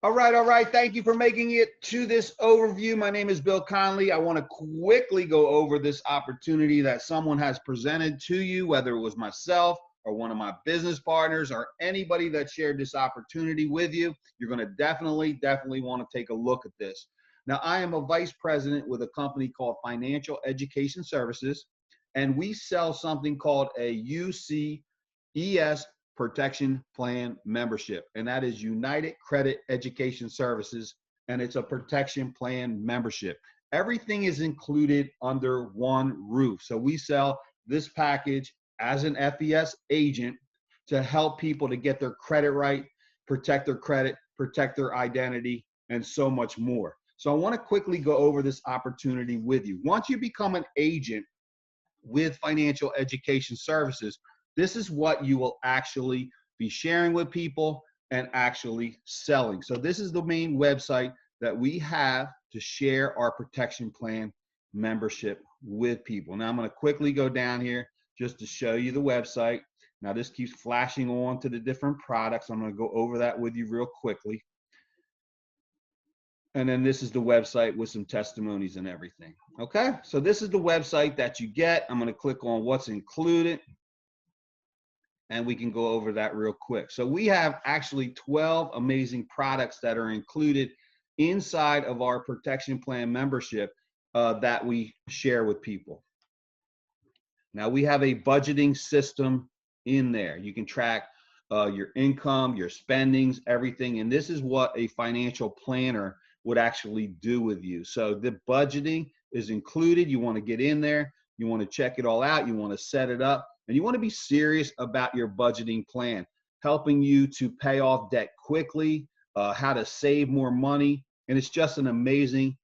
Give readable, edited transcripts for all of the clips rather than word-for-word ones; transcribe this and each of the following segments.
All right. Thank you for making it to this overview. My name is Bill Connelly. I want to quickly go over this opportunity that someone has presented to you, whether it was myself or one of my business partners or anybody that shared this opportunity with you. You're going to definitely want to take a look at this. Now, I am a vice president with a company called Financial Education Services, and we sell something called a UCES Protection Plan membership, and that is United Credit Education Services, and it's a protection plan membership. Everything is included under one roof. So we sell this package as an FES agent to help people to get their credit right, protect their credit, protect their identity, and so much more. So I want to quickly go over this opportunity with you. Once you become an agent with Financial Education Services, this is what you will actually be sharing with people and actually selling. So this is the main website that we have to share our protection plan membership with people. Now I'm going to quickly go down here just to show you the website. Now this keeps flashing on to the different products. I'm going to go over that with you real quickly. And then this is the website with some testimonies and everything. Okay, so this is the website that you get. I'm going to click on what's included, and we can go over that real quick. So we have actually 12 amazing products that are included inside of our protection plan membership that we share with people. Now we have a budgeting system in there. You can track your income, your spendings, everything. And this is what a financial planner would actually do with you. So the budgeting is included. You want to get in there. You want to check it all out. You want to set it up. And you want to be serious about your budgeting plan, helping you to pay off debt quickly, how to save more money. And it's just an amazing,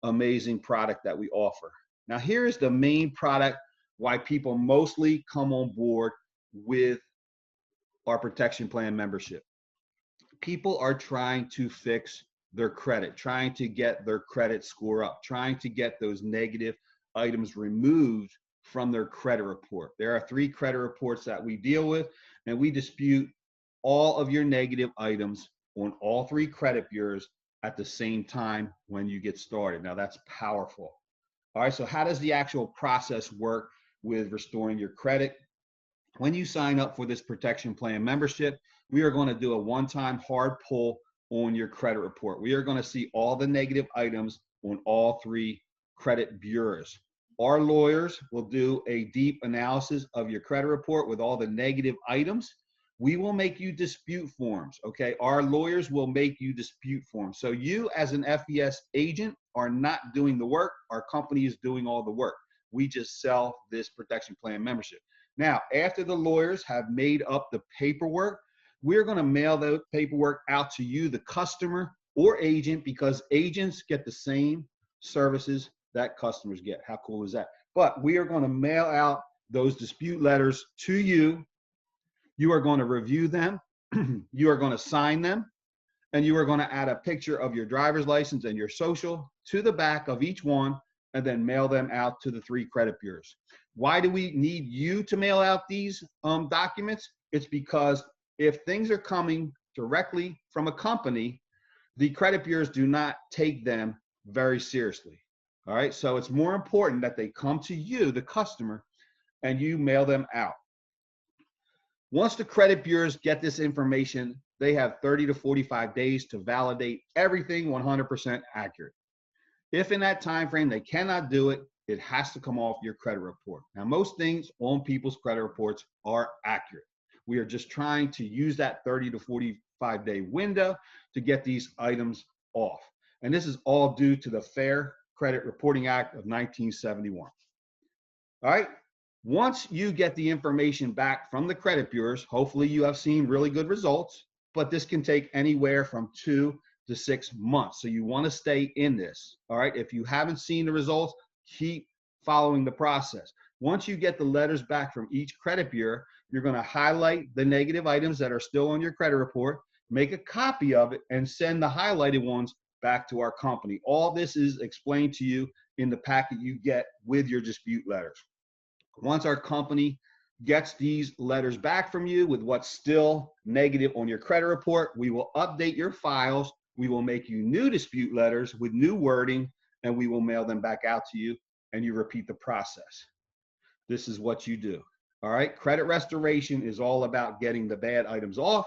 amazing product that we offer. Now, here's the main product why people mostly come on board with our protection plan membership. People are trying to fix their credit, trying to get their credit score up, trying to get those negative items removed from their credit report. There are 3 credit reports that we deal with, and we dispute all of your negative items on all 3 credit bureaus at the same time when you get started. Now that's powerful. All right, so how does the actual process work with restoring your credit? When you sign up for this protection plan membership, we are going to do a one-time hard pull on your credit report. We are going to see all the negative items on all 3 credit bureaus. Our lawyers will do a deep analysis of your credit report with all the negative items. We will make you dispute forms, okay? Our lawyers will make you dispute forms. So you as an FES agent are not doing the work. Our company is doing all the work. We just sell this protection plan membership. Now, after the lawyers have made up the paperwork, we're going to mail the paperwork out to you, the customer or agent, because agents get the same services that customers get. How cool is that? But we are going to mail out those dispute letters to you. You are going to review them. You are going to sign them, and you are going to add a picture of your driver's license and your social to the back of each one, and then mail them out to the 3 credit bureaus. Why do we need you to mail out these documents? It's because if things are coming directly from a company, the credit bureaus do not take them very seriously. All right, so it's more important that they come to you, the customer, and you mail them out. Once the credit bureaus get this information, they have 30 to 45 days to validate everything 100% accurate. If in that time frame they cannot do it, it has to come off your credit report. Now, most things on people's credit reports are accurate. We are just trying to use that 30 to 45 day window to get these items off. And this is all due to the Fair Credit Reporting Act of 1971. All right. Once you get the information back from the credit bureaus, hopefully you have seen really good results, but this can take anywhere from 2 to 6 months. So you want to stay in this. All right. If you haven't seen the results, keep following the process. Once you get the letters back from each credit bureau, you're going to highlight the negative items that are still on your credit report, make a copy of it, and send the highlighted ones back to our company. All this is explained to you in the packet you get with your dispute letters. Once our company gets these letters back from you with what's still negative on your credit report, we will update your files we will make you new dispute letters with new wording, and we will mail them back out to you, and you repeat the process. This is what you do. All right. Credit restoration is all about getting the bad items off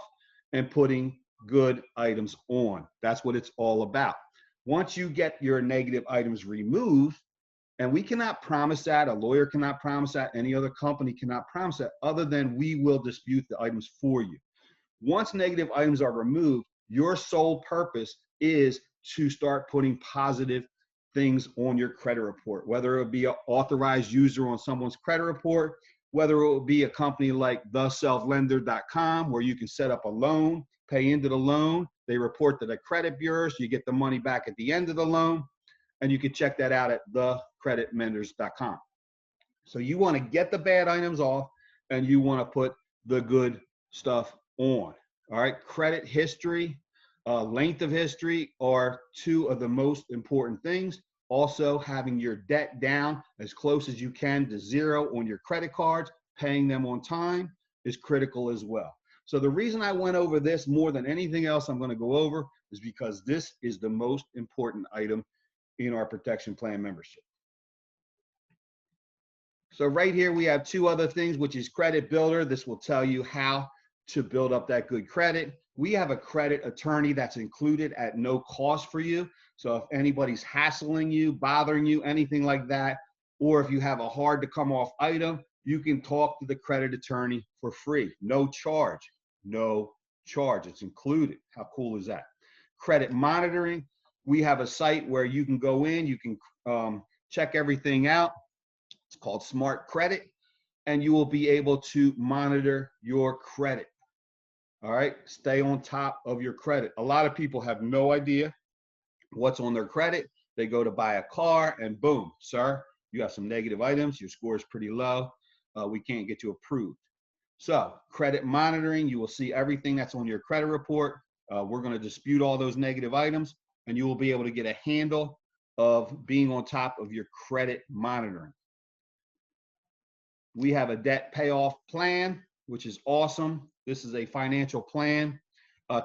and putting good items on. That's what it's all about. Once you get your negative items removed, and we cannot promise that, a lawyer cannot promise that, any other company cannot promise that, other than we will dispute the items for you. Once negative items are removed, your sole purpose is to start putting positive things on your credit report, whether it be an authorized user on someone's credit report, whether it will be a company like theselflender.com, where you can set up a loan, pay into the loan, they report to the credit bureau, so you get the money back at the end of the loan, and you can check that out at thecreditmenders.com. So you want to get the bad items off, and you want to put the good stuff on. All right, credit history, length of history are two of the most important things. Also, having your debt down as close as you can to zero on your credit cards, paying them on time is critical as well. So the reason I went over this more than anything else I'm going to go over is because this is the most important item in our protection plan membership. So right here, we have two other things, which is Credit Builder. This will tell you how to build up that good credit. We have a credit attorney that's included at no cost for you. So if anybody's hassling you, bothering you, anything like that, or if you have a hard to come off item, you can talk to the credit attorney for free. No charge, no charge. It's included. How cool is that? Credit monitoring. We have a site where you can go in, you can check everything out. It's called Smart Credit, and you will be able to monitor your credit. All right, stay on top of your credit. A lot of people have no idea what's on their credit. They go to buy a car and boom, sir, you have some negative items. Your score is pretty low. We can't get you approved. So credit monitoring, you will see everything that's on your credit report. We're going to dispute all those negative items, and you will be able to get a handle of being on top of your credit monitoring. We have a debt payoff plan, which is awesome. This is a financial plan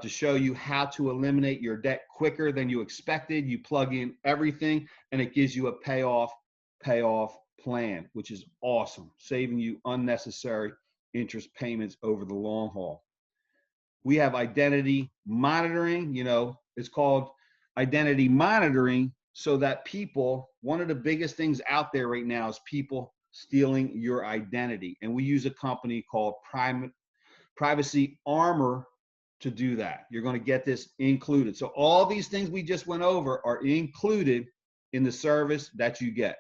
to show you how to eliminate your debt quicker than you expected. You plug in everything, and it gives you a payoff plan, which is awesome, saving you unnecessary interest payments over the long haul. We have identity monitoring. You know, it's called identity monitoring so that people, one of the biggest things out there right now is people stealing your identity. And we use a company called Privacy Armor to do that. You're going to get this included. So all these things we just went over are included in the service that you get.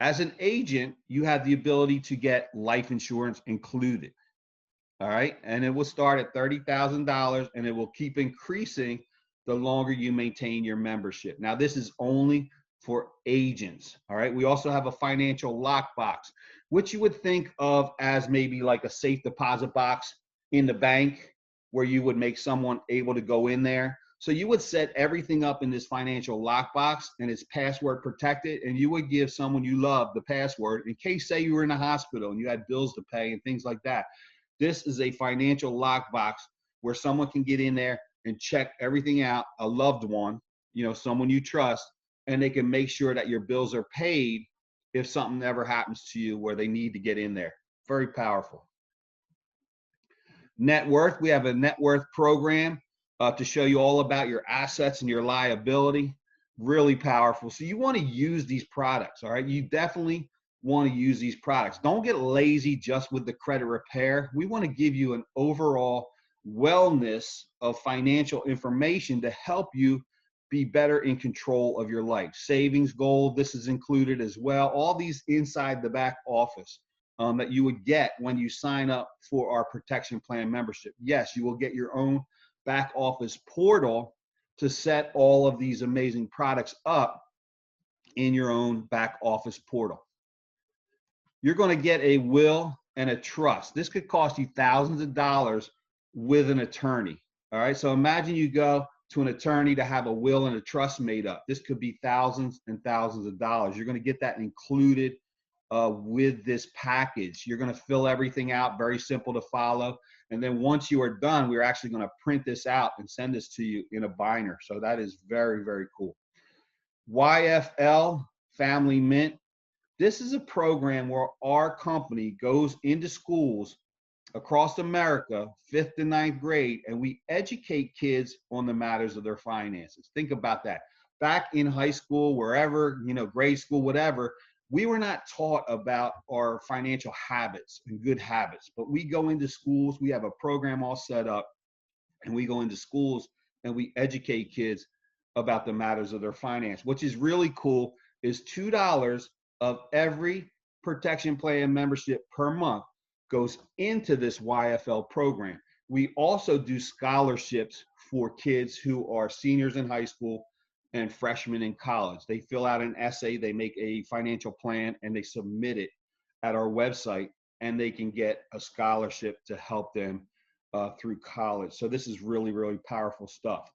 As an agent, you have the ability to get life insurance included. All right. And it will start at $30,000, and it will keep increasing the longer you maintain your membership. Now, this is only for agents. All right. We also have a financial lockbox, which you would think of as maybe like a safe deposit box in the bank where you would make someone able to go in there. So you would set everything up in this financial lockbox, and it's password protected, and you would give someone you love the password in case, say, you were in a hospital and you had bills to pay and things like that. This is a financial lockbox where someone can get in there and check everything out, a loved one, you know, someone you trust, and they can make sure that your bills are paid if something ever happens to you where they need to get in there. Very powerful. Net worth, we have a net worth program to show you all about your assets and your liability. Really powerful. So you want to use these products, all right? You definitely want to use these products. Don't get lazy just with the credit repair. We want to give you an overall wellness of financial information to help you be better in control of your life. Savings goal, this is included as well. All these inside the back office that you would get when you sign up for our protection plan membership. Yes, you will get your own back office portal to set all of these amazing products up in your own back office portal. You're going to get a will and a trust. This could cost you thousands of dollars with an attorney. All right. So imagine you go to an attorney to have a will and a trust made up. This could be thousands and thousands of dollars. You're going to get that included with this package. You're going to fill everything out, very simple to follow. And then once you are done, we're actually going to print this out and send this to you in a binder. So that is very, very cool. YFL, Family Mint. This is a program where our company goes into schools across America, 5th to 9th grade, and we educate kids on the matters of their finances. Think about that. Back in high school, wherever, grade school, whatever, we were not taught about our financial habits and good habits, but we go into schools, we have a program all set up, and we go into schools and we educate kids about the matters of their finance. Which is really cool is $2 of every protection plan membership per month goes into this YFL program. We also do scholarships for kids who are seniors in high school and freshmen in college. They fill out an essay, they make a financial plan, and they submit it at our website, and they can get a scholarship to help them through college. So this is really, really powerful stuff.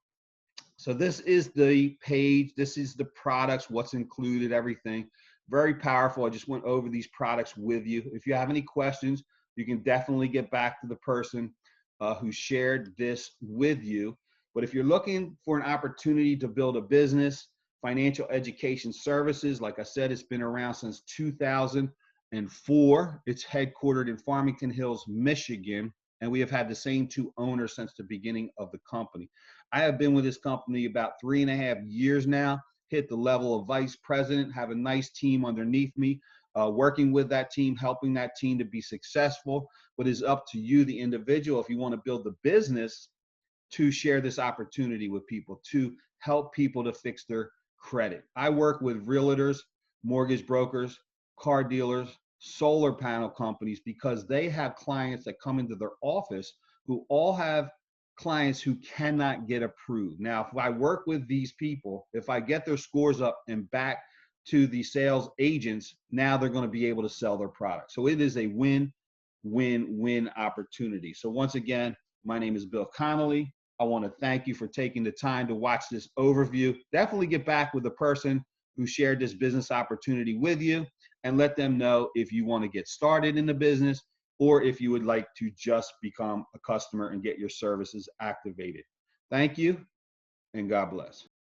So this is the page. This is the products, what's included, everything. Very powerful. I just went over these products with you. If you have any questions, you can definitely get back to the person who shared this with you. But if you're looking for an opportunity to build a business, financial education services, like I said, it's been around since 2004. It's headquartered in Farmington Hills, Michigan, and we have had the same two owners since the beginning of the company. I have been with this company about 3.5 years now, hit the level of vice president, have a nice team underneath me, working with that team, helping that team to be successful. But it's up to you, the individual, if you want to build the business, to share this opportunity with people, to help people to fix their credit. I work with realtors, mortgage brokers, car dealers, solar panel companies, because they have clients that come into their office who all have clients who cannot get approved. Now, if I work with these people, if I get their scores up and back to the sales agents, now they're going to be able to sell their product. So it is a win-win-win opportunity. So once again, my name is Bill Connelly. I want to thank you for taking the time to watch this overview. Definitely get back with the person who shared this business opportunity with you and let them know if you want to get started in the business or if you would like to just become a customer and get your services activated. Thank you, and God bless.